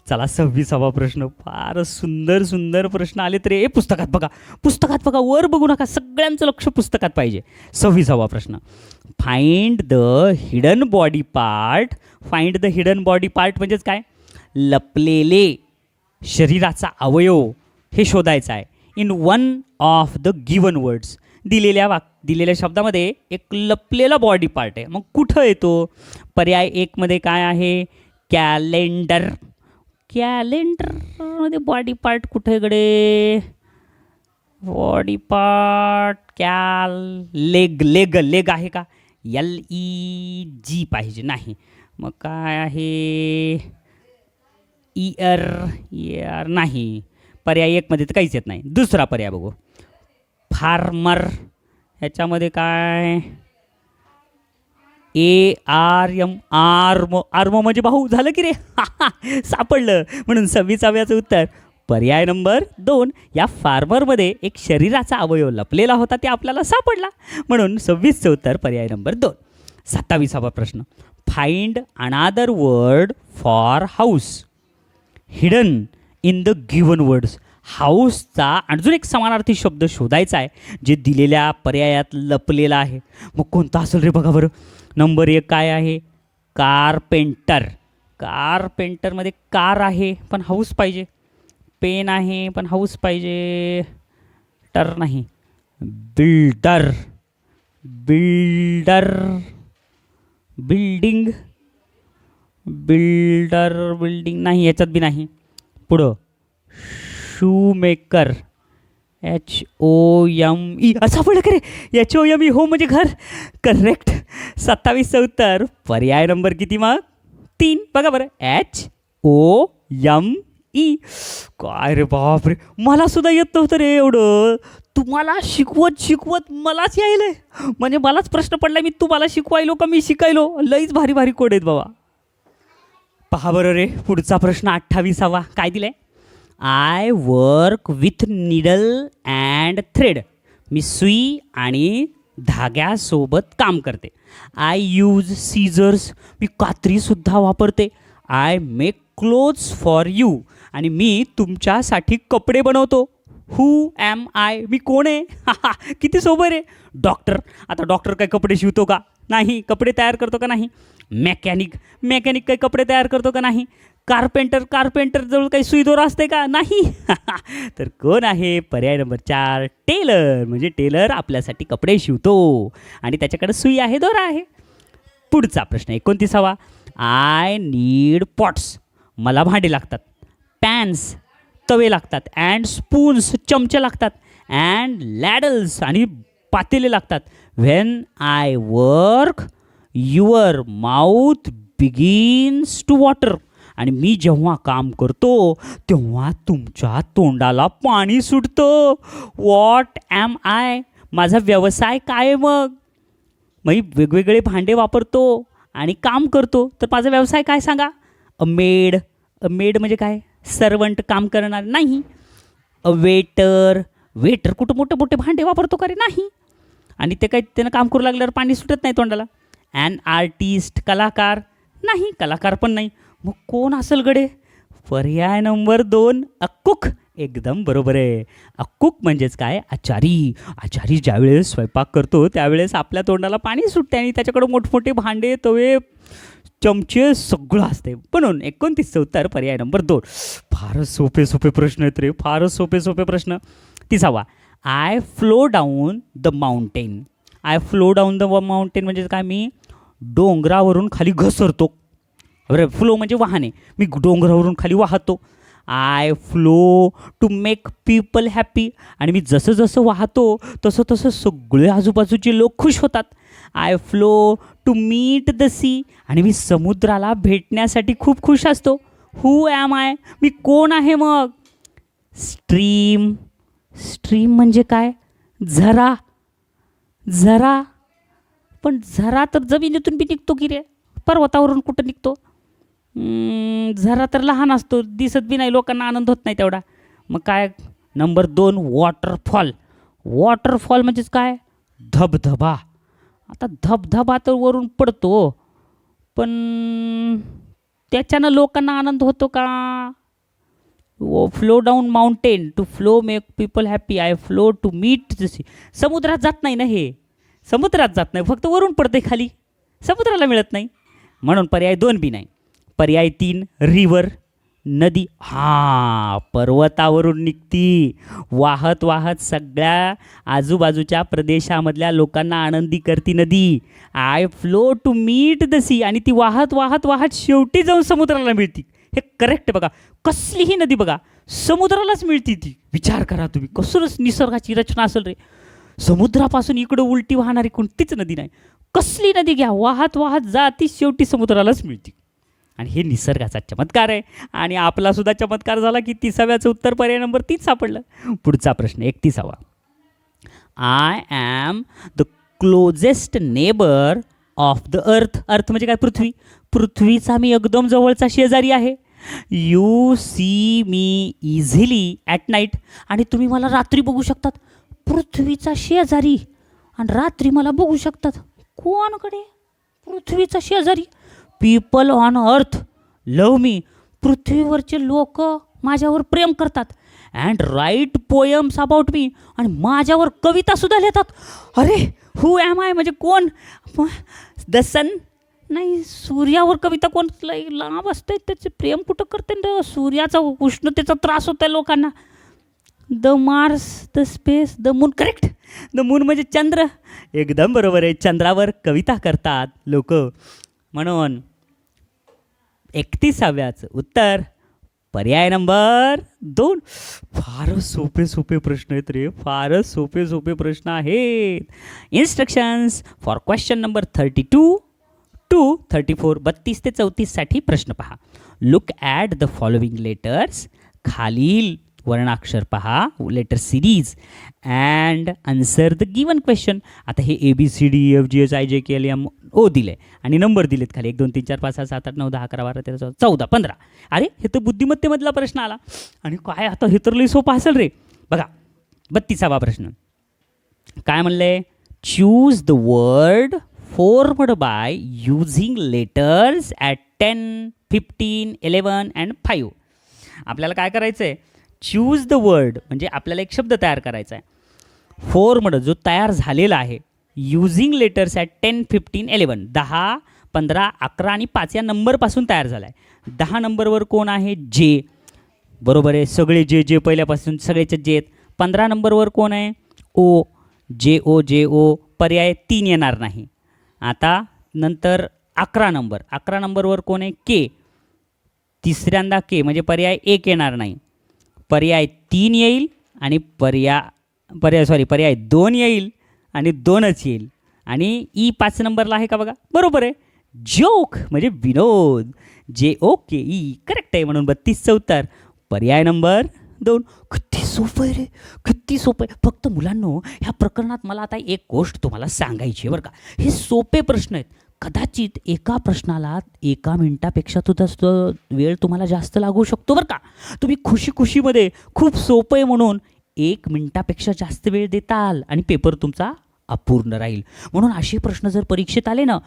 चला 26वा प्रश्न. फार सुंदर सुंदर प्रश्न आले तरी पुस्तकात बघा. पुस्तकात बघा, वर बघू नका. सगळ्यांचं लक्ष पुस्तकात पाहिजे. 26वा प्रश्न, find the hidden body part. Find the hidden body part म्हणजेच काय? लपलेले शरीराचा अवयव हे शोधायचा आहे. In one of the given words. दिलेल्या शब्दामध्ये एक लपलेला बॉडी पार्ट आहे. मग कुठं येतो? पर्याय 1 मध्ये काय आहे? कॅलेंडर. कॅलेंडरमध्ये बॉडी पार्ट कुठे गडे? Body part leg. लेग आहे का? LEG पाहिजे. नाही. मग काय आहे? इयर नाही. पर्याय 1 मध्ये तर काहीच येत नाही. दुसरा पर्याय बघू. फार्मर. ह्याच्यामध्ये काय? ARM. आर्म म्हणजे भाऊ. झालं की रे सापडलं. म्हणून 26व्याचं उत्तर पर्याय नंबर 2. या फार्मरमध्ये एक शरीराचा अवयव लपलेला होता, ते आपल्याला सापडला. म्हणून 26चं उत्तर पर्याय नंबर 2. 27वा प्रश्न, फाइंड अनादर word for house hidden in the given words. हाऊसचा अजून एक समानार्थी शब्द शोधायचा आहे जे दिलेल्या पर्यायात लपलेला आहे. मग कोणता असेल रे? बघा बरं. नंबर 1 काय आहे? कारपेंटर. कारपेंटरमध्ये कार आहे पण हाऊस पाहिजे. पेन आहे पण हाऊस पाहिजे. टर नाही. बिल्डर. बिल्डिंग नाही. याच्यात बी नाही. पुढं शूमेकर. HOME. असं पडलं का रे? HOME. हो म्हणजे घर. करेक्ट. 27चं उत्तर पर्याय नंबर किती मग? 3. बघा बरं. HOME. काय रे बाप रे, मला सुद्धा येत नव्हतं रे एवढं. तुम्हाला शिकवत मलाच यायलंय. म्हणजे मलाच प्रश्न पडला, मी तुम्हाला शिकवायलो का मी शिकायलो? लईच भारी भारी कोड आहेत बाबा. पहा बरं रे, पुढचा प्रश्न 28वा काय दिलाय? I work with needle and thread. मी सुई आणि धाग्यासोबत काम करते. I use scissors. मी कात्रीसुद्धा वापरते. I make clothes for you. आणि मी तुमच्यासाठी कपडे बनवतो. हू ॲम आय. मी कोण आहे? किती सोबर आहे. डॉक्टर. आता डॉक्टर काय कपडे शिवतो का? नाही. कपडे तयार करतो का? नाही. मेकॅनिक. मेकॅनिक काही कपडे तयार करतो का? नाही. कार्पेंटर. कार्पेंटरजवळ काही सुईदोरा असते का? नाही. तर कोण आहे? पर्याय नंबर 4 टेलर. म्हणजे टेलर आपल्यासाठी कपडे शिवतो आणि त्याच्याकडे सुई आहे, दोरा आहे. पुढचा प्रश्न 29वा. I need pots. मला भांडे लागतात. पॅन्स तवे लागतात. अँड स्पून्स चमचे लागतात. अँड लॅडल्स आणि पातेले लागतात. When I work your mouth begins to water. आणि मी जेव्हा काम करतो तेव्हा तुमच्या तोंडाला पाणी सुटतं. What am I. माझा व्यवसाय काय आहे मग? मी वेगवेगळे भांडे वापरतो आणि काम करतो, तर माझा व्यवसाय काय सांगा? अ मेड. अ मेड म्हणजे काय? सर्वंट, काम करणार. नाही. अ वेटर. वेटर कुठं मोठे मोठे भांडे वापरतो का रे? नाही. आणि ते काही त्यानं काम करू लागल्यावर पाणी सुटत नाही तोंडाला. An artist. कलाकार. नाही. कलाकार पण नाही. मग कोण असेल गडे? पर्याय नंबर 2 अ कुक. एकदम बरोबर आहे. अ कुक म्हणजेच काय? आचारी. आचारी ज्यावेळेस स्वयंपाक करतो त्यावेळेस आपल्या तोंडाला पाणी सुटते आणि त्याच्याकडं मोठमोठे भांडे, तवे, चमचे सगळं असते. म्हणून 29चं उत्तर पर्याय नंबर 2. फारच सोपे सोपे प्रश्न आहेत रे. फारच सोपे सोपे प्रश्न. 30वा. I flow down the mountain. I flow down the mountain म्हणजे काय? मी डोंगरावरून खाली घसरतो. अरे फ्लो म्हणजे वाहने. मी डोंगरावरून खाली वाहतो. I flow to make people happy. आणि मी जसं जसं वाहतो तसं तसं सगळे आजूबाजूचे लोक खुश होतात. I flow to meet the sea. आणि मी समुद्राला भेटण्यासाठी खूप खुश असतो. हू ॲम आय. मी कोण आहे मग? स्ट्रीम. स्ट्रीम म्हणजे काय? झरा. झरा. पण झरा तर जमिनीतून बी निघतो की रे? पर्वतावरून कुठं निघतो? झरा तर लहान असतो, दिसत बी नाही, लोकांना आनंद होत नाही तेवढा. मग काय? Number 2 waterfall. वॉटरफॉल म्हणजेच काय? धबधबा. आता धबधबा तर वरून पडतो, पण त्याच्यानं लोकांना आनंद होतो का? Flow down mountain to flow make people happy. I flow to meet the sea. समुद्रात जात नाही ना हे. समुद्रात जात नाही, फक्त वरून पडते खाली, समुद्राला मिळत नाही. म्हणून पर्याय 2 बी नाही. पर्याय 3 रिव्हर. नदी. हां, पर्वतावरून निघती, वाहत वाहत सगळ्या आजूबाजूच्या प्रदेशामधल्या लोकांना आनंदी करती नदी. I flow to meet the sea. आणि ती वाहत वाहत वाहत शेवटी जाऊन समुद्राला मिळती. हे करेक्ट बघा. कसलीही नदी बघा समुद्रालाच मिळती ती. विचार करा तुम्ही, कसंच निसर्गाची रचना असेल रे. समुद्रापासून इकडं उलटी वाहणारी कोणतीच नदी नाही. कसली नदी घ्या, वाहत वाहत जाती, शेवटी समुद्रालाच मिळती. आणि हे निसर्गाचा चमत्कार आहे. आणि आपलासुद्धा चमत्कार झाला की 30व्याचं उत्तर पर्याय नंबर 3 सापडलं. पुढचा प्रश्न 31वा. I am the closest neighbour of the earth. Earth म्हणजे काय? पृथ्वी. पृथ्वीचा मी एकदम जवळचा शेजारी आहे. You see me easily at night. आणि तुम्ही मला रात्री बघू शकतात. पृथ्वीचा शेजारी आणि रात्री मला बघू शकतात. कोणकडे? पृथ्वीचा शेजारी. People on earth love me. पृथ्वीवरचे लोक माझ्यावर प्रेम करतात. And write poems about me. आणि माझ्यावर कवितासुद्धा लिहितात. अरे हू ॲम आय म्हणजे कोण? द सन. नाही, सूर्यावर कविता कोण लांब असते, त्याचे प्रेम कुठं करते? सूर्याचा उष्णतेचा त्रास होतो आहे लोकांना. The Mars, the space, the moon. Correct. The moon म्हणजे चंद्र. एकदम बरोबर आहे. चंद्रावर कविता करतात लोक. म्हणून 31व्याचं उत्तर पर्याय नंबर 2. फारच सोपे सोपे प्रश्न आहेत रे. फारच सोपे सोपे प्रश्न आहेत. Instructions for question number 32 to 34. 32 ते 34साठी प्रश्न पहा. Look at the following letters. खालील वर्णाक्षर पहा, letter series and answer the given question. आता हे ABCDEFGHIJKLM ओ दिले आणि नंबर दिलेत खाली 1 2 3 4 5 6 7 8 9 10 11 12 13 14 15. अरे हे तर बुद्धिमत्तेमधला प्रश्न आला. आणि काय आता हे तर लई सोपं असेल रे. बघा 32वा प्रश्न काय म्हणले, choose the word formed by using letters at 10, 15, 11 and 5. आपल्याला काय करायचं आहे, चूज द वर्ड म्हणजे आपल्याला एक शब्द तयार करायचा आहे. फॉर्मड जो तयार झालेला आहे, युझिंग लेटर्स ॲट 10, 15, 11 10, 15, 11 आणि 5 या नंबरपासून तयार झाला आहे. 10 नंबरवर कोण आहे, जे. बरोबर आहे, सगळे जे पहिल्यापासून सगळेचे जे. 15 नंबरवर कोण आहे, ओ. JO पर्याय 3 येणार नाही. आता नंतर 11 नंबरवर कोण आहे, के. तिसऱ्यांदा के म्हणजे पर्याय 1 येणार नाही. पर्याय 3 येईल आणि पर्याय 2 येईल आणि 2च येईल. आणि ई 5 नंबरला आहे का बघा, बरोबर आहे, जोक म्हणजे विनोद. JOKE करेक्ट आहे. म्हणून 32चं उत्तर पर्याय नंबर 2. किती सोपं आहे रे, किती सोपं आहे. फक्त मुलांनो ह्या प्रकरणात मला आता एक गोष्ट तुम्हाला सांगायची आहे बरं का. हे सोपे प्रश्न आहेत. कदाचित एका प्रश्नाला 1 मिनिटापेक्षा सुद्धा वेळ तुम्हाला जास्त लागू शकतो बरं का. तुम्ही खुशीमध्ये खूप सोपं आहे म्हणून 1 मिनिटापेक्षा जास्त वेळ देताल आणि पेपर तुमचा अपूर्ण राहील. म्हणून असे प्रश्न जर परीक्षेत आले ना,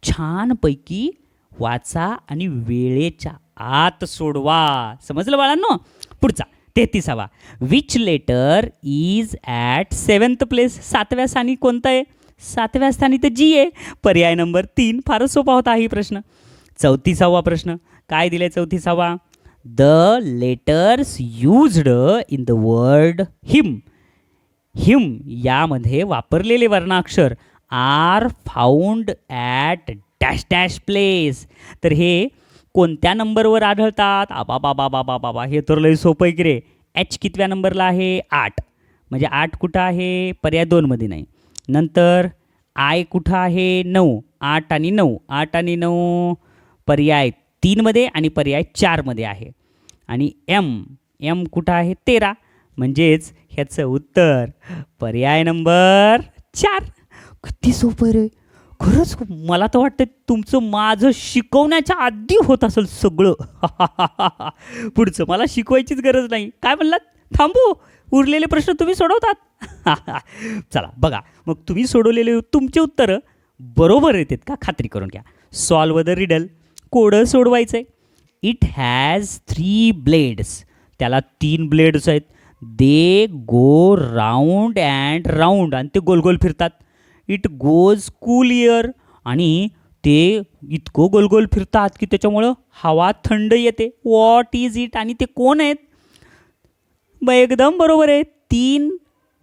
छानपैकी वाचा आणि वेळेच्या आत सोडवा. समजलं बाळांनो. पुढचा 33वा, which letter is at 7th place. 7व्या स्थानी कोणतं आहे, 7व्या स्थानी तर जी आहे. पर्याय नंबर 3. फारच सोपा होता हाही प्रश्न. 34वा प्रश्न काय दिलाय, 34वा, the letters used in the word him. Him यामध्ये वापरलेले वर्णाक्षर are found at dash dash place. तर हे कोणत्या नंबरवर आढळतात. बाबा हे तर लई सोपं आहे की रे. H कितव्या नंबरला आहे, 8. म्हणजे 8 कुठं आहे, पर्याय 2मध्ये नाही. नंतर I कुठं आहे, 9. 8 आणि 9 पर्याय 3मध्ये आणि पर्याय 4मध्ये आहे. आणि M कुठं आहे, 13. म्हणजेच ह्याचं उत्तर पर्याय नंबर 4. किती सोपं रे. खरंच मला तर वाटतं तुमचं माझं शिकवण्याच्या आधी होत असेल सगळं. पुढचं मला शिकवायचीच गरज नाही. काय म्हणलात, थांबू, उरलेले प्रश्न तुम्ही सोडवतात. चला बघा मग तुम्ही सोडवलेले तुमचे उत्तरं बरोबर येतात का खात्री करून घ्या. Solve the riddle. कोडं सोडवायचं आहे. It has 3 blades. त्याला 3 ब्लेड्स आहेत. They go round and round आणि ते गोल गोल फिरतात. इट गोज कूल एअर आणि ते इतकं गोल गोल फिरतात की त्याच्यामुळं हवा थंड येते. व्हॉट इज इट आणि ते कोण आहेत. एकदम बरोबर आहे. 3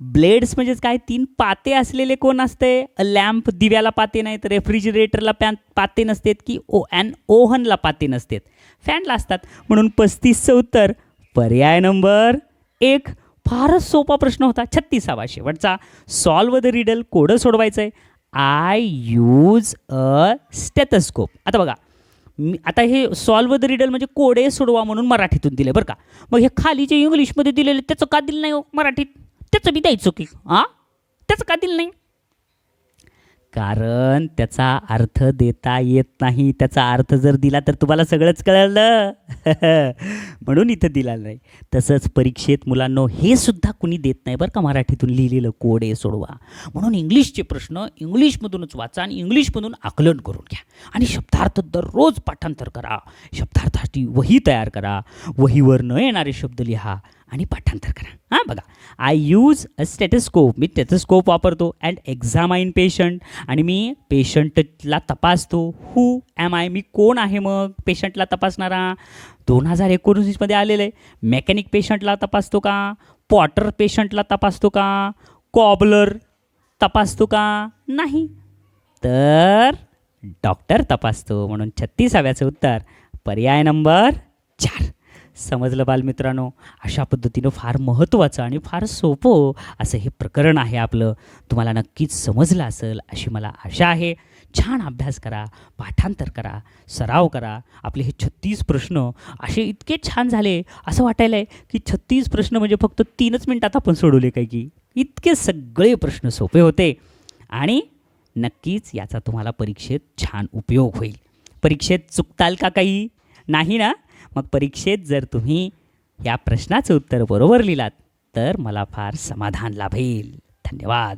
ब्लेड्स म्हणजेच काय, 3 पाते असलेले कोण असते. लॅम्प दिव्याला पाते नाहीत, रेफ्रिजरेटरला पाते नसतात की ओव्हनला पाते नसतात, फॅनला असतात. म्हणून 35चं उत्तर पर्याय नंबर 1. फारच सोपा प्रश्न होता. 36वा शेवटचा, सॉल्व द रिडल. कोडं सोडवायचं आहे. I use a stethoscope. आता बघा आता हे सॉल्व द रिडल म्हणजे कोडे सोडवा म्हणून मराठीतून दिले बरं का. मग हे खाली जे इंग्लिशमध्ये दिलेले त्याचं का दिलं नाही मराठीत, त्याचं बी द्यायचं की. त्याचं का दिलं नाही, कारण त्याचा अर्थ देता येत नाही. त्याचा अर्थ जर दिला तर तुम्हाला सगळंच कळलं. म्हणून इथं दिला नाही. तसंच परीक्षेत मुलांनो हे सुद्धा कुणी देत नाही बरं का, मराठीतून लिहिलेलं कोडे सोडवा. म्हणून इंग्लिशचे प्रश्न इंग्लिशमधूनच वाचा आणि इंग्लिशमधून आकलन करून घ्या. आणि शब्दार्थ दररोज पाठांतर करा. शब्दार्थाची वही तयार करा. वहीवर न येणारे शब्द लिहा आणि पाठांतर करा. बघा, आय यूज अ स्टेथोस्कोप. मी स्टेथोस्कोप वापरतो. And examine patient. आणि मी पेशंटला तपासतो. हू ॲम आय. मी कोण आहे मग पेशंटला तपासणारा. 2019मध्ये आलेलं आहे. मेकॅनिक पेशंटला तपासतो का, पॉटर पेशंटला तपासतो का, कॉबलर तपासतो का, नाही तर डॉक्टर तपासतो. म्हणून 36व्याचं उत्तर पर्याय नंबर 4. समजलं बालमित्रांनो, अशा पद्धतीनं फार महत्त्वाचं आणि फार सोपं असं हे प्रकरण आहे आपलं. तुम्हाला नक्कीच समजलं असेल अशी मला आशा आहे. छान अभ्यास करा, पाठांतर करा, सराव करा. आपले हे 36 प्रश्न असे इतके छान झाले, असं वाटायला आहे की 36 प्रश्न म्हणजे फक्त 3च मिनिटात आपण सोडवले काय की. इतके सगळे प्रश्न सोपे होते आणि नक्कीच याचा तुम्हाला परीक्षेत छान उपयोग होईल. परीक्षेत चुकताल का काही? नाही ना? मग परीक्षेत जर तुम्ही या प्रश्नाचं उत्तर बरोबर लिहिलात तर मला फार समाधान लाभेल. धन्यवाद.